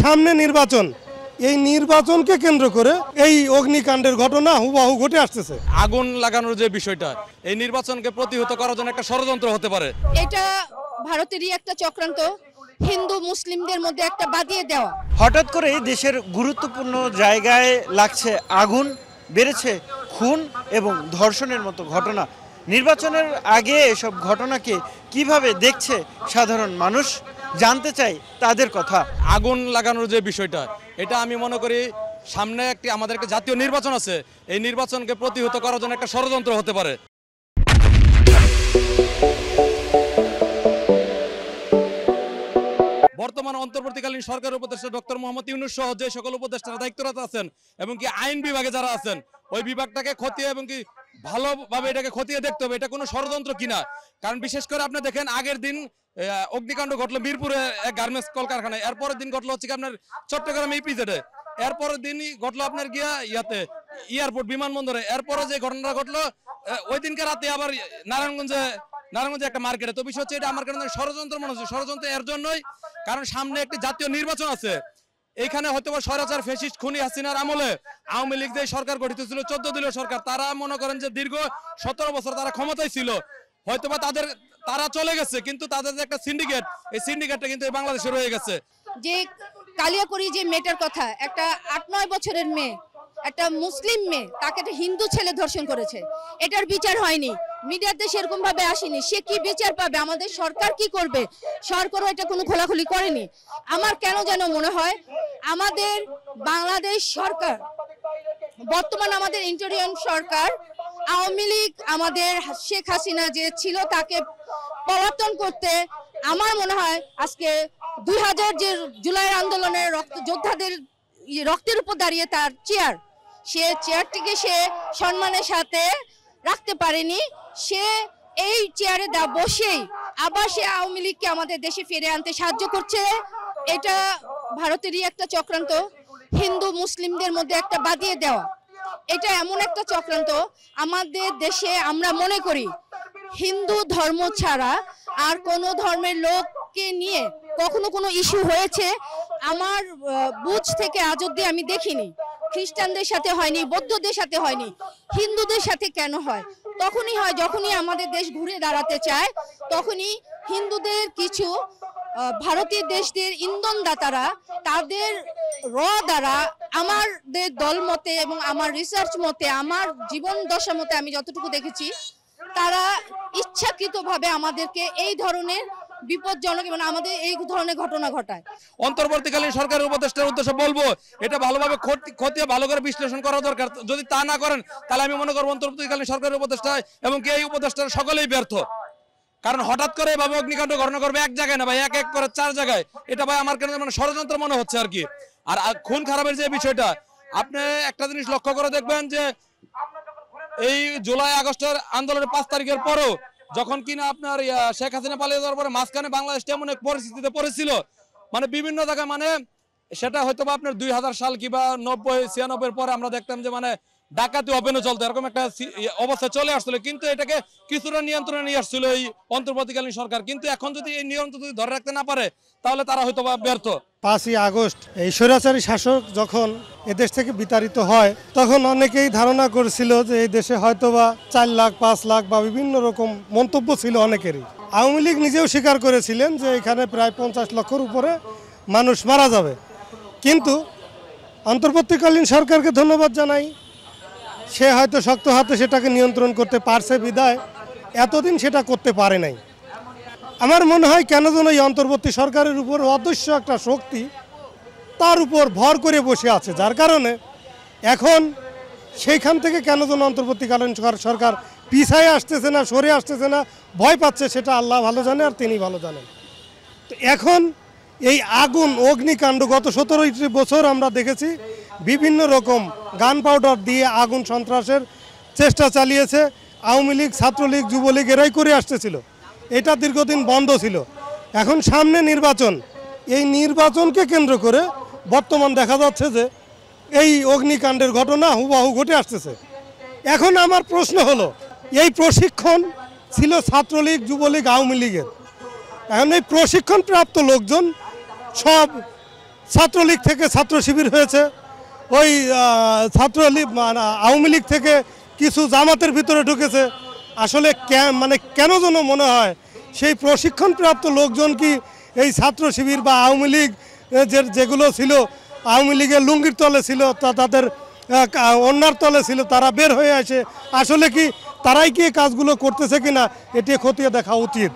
সামনে নির্বাচন, এই নির্বাচনকে কেন্দ্র করে এই অগ্নিকাণ্ডের ঘটনা হুবহু ঘটে আসতেছে। আগুন লাগানোর যে বিষয়টা, এই নির্বাচনকে প্রতিহত করার জন্য একটা ষড়যন্ত্র হতে পারে। এটা ভারতেরই একটা চক্রান্ত, হিন্দু মুসলিমদের মধ্যে একটা বাদিয়ে দেওয়া। হঠাৎ করে দেশের গুরুত্বপূর্ণ জায়গায় লাগছে আগুন, বেড়েছে খুন এবং ধর্ষণের মতো ঘটনা। নির্বাচনের আগে এসব ঘটনাকে কিভাবে দেখছে সাধারণ মানুষ, জানতে চাই তাদের কথা। আগুন লাগানোর যে বিষয়টা, এটা আমি মনে করি সামনে আমাদের একটা জাতীয় নির্বাচন আছে, এই নির্বাচনকে প্রতিহত করার জন্য একটা ষড়যন্ত্র হতে পারে। বর্তমান অন্তর্বর্তীকালীন সরকারের উপদেষ্টা ডক্টর মোহাম্মদ ইউনূস সহ যে সকল উপদেষ্টারা দায়িত্বরত আছেন এবং কি আইন বিভাগে যারা আছেন, ওই বিভাগটাকে খতিয়ে এবং কি ভালোভাবে এটাকে খতিয়ে দেখতে হবে এটা কোনো ষড়যন্ত্র কিনা। কারণ বিশেষ করে আপনি দেখেন, আগের দিন অগ্নিকাণ্ড ঘটলো মিরপুরে এক গার্মেন্টস কলকারখানায়, এরপরের দিন ঘটলো হচ্ছে আপনার চট্টগ্রাম ইপিজেডে, এরপরের দিনই ঘটলো আপনার গিয়া এয়ারপোর্ট বিমানবন্দরে, এরপরে যে ঘটনাটা ঘটলো ওই দিনকে রাতে আবার নারায়ণগঞ্জে একটা মার্কেটে। তো বিষয় হচ্ছে এটা আমার কারণে ষড়যন্ত্র মনে হচ্ছে। ষড়যন্ত্র এর জন্যই কারণ সামনে একটি জাতীয় নির্বাচন আছে। এইখানে হয়তো স্বৈরাচার ফ্যাসিস্ট খুনি হাসিনার আমলে আওয়ামী লীগ যে সরকার গঠিত ছিল 14 দলীয় সরকার, তারা মনে করেন যে দীর্ঘ 17 বছর তারা ক্ষমতায় ছিল, হয়তোবা তারা চলে গেছে, কিন্তু তাদের যে একটা সিন্ডিকেট, এই সিন্ডিকেটটা কিন্তু বাংলাদেশে রয়ে গেছে। যে কালিয়াকড়ি যে মেয়েটার কথা, একটা 8-9 বছরের মেয়ে, একটা মুসলিম মেয়ে, তাকে একটা হিন্দু ছেলে ধর্ষণ করেছে, এটার বিচার হয়নি, মিডিয়াতে সেরকম ভাবে আসেনি। সে কি বিচার পাবে? আমাদের সরকার কি করবে? সরকারও এটা কোনো খোলাখুলি করেনি। আমার কেন যেন মনে হয় আমাদের বাংলাদেশ সরকার, বর্তমান আমাদের ইন্টারিম সরকার, আওয়ামী লীগ আমাদের শেখ হাসিনা যে ছিল তাকে পলাতন করতে, আমার মনে হয় আজকে 2000 যে জুলাই আন্দোলনের যোদ্ধাদের রক্তের উপর দাঁড়িয়ে তার চেয়ার, সে চেয়ারটিকে সে সম্মানের সাথে রাখতে পারেনি। সে এই চেয়ারে বসেই আবার সে আওয়ামী লীগকে আমাদের দেশে ফিরে আনতে সাহায্য করছে। এটা ভারতেরই একটা চক্রান্ত, হিন্দু মুসলিমদের মধ্যে একটা বাদিয়ে দেওয়া। এটা এমন একটা চক্রান্ত, আমাদের দেশে আমরা মনে করি হিন্দু ধর্ম ছাড়া আর কোনো ধর্মের লোককে নিয়ে কখনো কোনো ইস্যু হয়েছে আমার বুঝ থেকে আজ অব্দি আমি দেখিনি। খ্রিস্টানদের সাথে হয়নি, বৌদ্ধদের সাথে হয়নি, হিন্দুদের সাথে কেন হয়? তখনই হয় যখনই আমাদের দেশ ঘুরে দাঁড়াতে চায়, তখনই হিন্দুদের কিছু ভারতীয় দেশদের ইন্ধনদাতারা তাদের দ্বারা, আমাদের দল মতে এবং আমার রিসার্চ মতে, আমার জীবন দশা মতে আমি যতটুকু দেখেছি, তারা ইচ্ছাকৃতভাবে আমাদেরকে এই ধরনের বিপজ্জনক এবং আমাদের এই ধরনের ঘটনা ঘটায়। অন্তর্বর্তীকালীন সরকারের উপদেষ্টার উদ্দেশ্যে বলবো, এটা ভালোভাবে খতিয়ে ভালো করে বিশ্লেষণ করা দরকার। যদি তা না করেন তাহলে আমি মনে করবো অন্তর্বর্তীকালীন সরকারের উপদেষ্টা এবং কি এই উপদেষ্টার সকলেই ব্যর্থ। কারণ হঠাৎ করে এভাবে অগ্নিকাণ্ড ঘটনা করবে এক জায়গায় না ভাই, এক এক করে 4 জায়গায়, এটা ভাই আমার কাছে মানে ষড়যন্ত্র মনে হচ্ছে আর কি। আর খুন খারাপের যে বিষয়টা, আপনি একটা জিনিস লক্ষ্য করে দেখবেন যে এই জুলাই আগস্টের আন্দোলনের 5 তারিখের পরও যখন কিনা আপনার শেখ হাসিনা পালিয়ে যাওয়ার পরে মাঝখানে বাংলাদেশ এমন এক পরিস্থিতিতে পড়েছিল, মানে বিভিন্ন জায়গায়, মানে সেটা হয়তো বা আপনার 2000 সাল কিংবা 90-96 পরে আমরা দেখতাম যে মানে ডাকাতি ওপেনও চলতো, এরকম একটা অবস্থা চলে আসছিল। কিন্তু এটাকে কিছুটা নিয়ন্ত্রণে নিয়ে আসছিল এই অন্তর্বর্তীকালীন সরকার। কিন্তু এখন যদি এই নিয়ন্ত্রণ যদি ধরে রাখতে না পারে তাহলে তারা হয়তো বা ব্যর্থ। 5ই আগস্ট এই স্বৈরাচারী শাসক যখন এদেশ থেকে বিতাড়িত হয়, তখন অনেকেই ধারণা করেছিল যে এই দেশে হয়তোবা 4 লাখ 5 লাখ বা বিভিন্ন রকম মন্তব্য ছিল অনেকেরই। আওয়ামী লীগ নিজেও স্বীকার করেছিলেন যে এখানে প্রায় 50 লক্ষের উপরে মানুষ মারা যাবে। কিন্তু অন্তর্বর্তীকালীন সরকারকে ধন্যবাদ জানাই, সে হয়তো শক্ত হাতে সেটাকে নিয়ন্ত্রণ করতে পারছে বিধায় এতদিন সেটা করতে পারে নাই। আমার মনে হয় কেন যেন এই অন্তর্বর্তী সরকারের উপর অদৃশ্য একটা শক্তি তার উপর ভর করে বসে আছে, যার কারণে এখন সেইখান থেকে কেন যেন অন্তর্বর্তীকালীন সরকার পিছায় আসতেছে না, সরে আসতেছে না, ভয় পাচ্ছে, সেটা আল্লাহ ভালো জানে আর তিনি ভালো জানেন। তো এখন এই আগুন অগ্নিকাণ্ড গত 17 বছর আমরা দেখেছি বিভিন্ন রকম গান পাউডার দিয়ে আগুন সন্ত্রাসের চেষ্টা চালিয়েছে আওয়ামী লীগ, ছাত্রলীগ, যুবলীগ, এরাই করে আসতেছিল। এটা দীর্ঘদিন বন্ধ ছিল। এখন সামনে নির্বাচন, এই নির্বাচনকে কেন্দ্র করে বর্তমান দেখা যাচ্ছে যে এই অগ্নিকাণ্ডের ঘটনা হুবহু ঘটে আসতেছে। এখন আমার প্রশ্ন হলো, এই প্রশিক্ষণ ছিল ছাত্রলীগ, যুবলীগ, আওয়ামী লীগের। এখন এই প্রশিক্ষণ প্রাপ্ত লোকজন সব ছাত্রলীগ থেকে ছাত্র শিবির হয়েছে, ওই ছাত্রলীগ আওয়ামী লীগ থেকে কিছু জামাতের ভিতরে ঢুকেছে। আসলে মানে কেন যেন মনে হয় সেই প্রশিক্ষণপ্রাপ্ত লোকজন কি এই ছাত্র শিবির বা আওয়ামী লীগ যেগুলো ছিল, আওয়ামী লীগের লুঙ্গির তলে ছিল, তাদের অন্যার তলে ছিল, তারা বের হয়ে আসে। আসলে কি তারাই কি এই কাজগুলো করতেছে কিনা এটি খতিয়ে দেখা উচিত।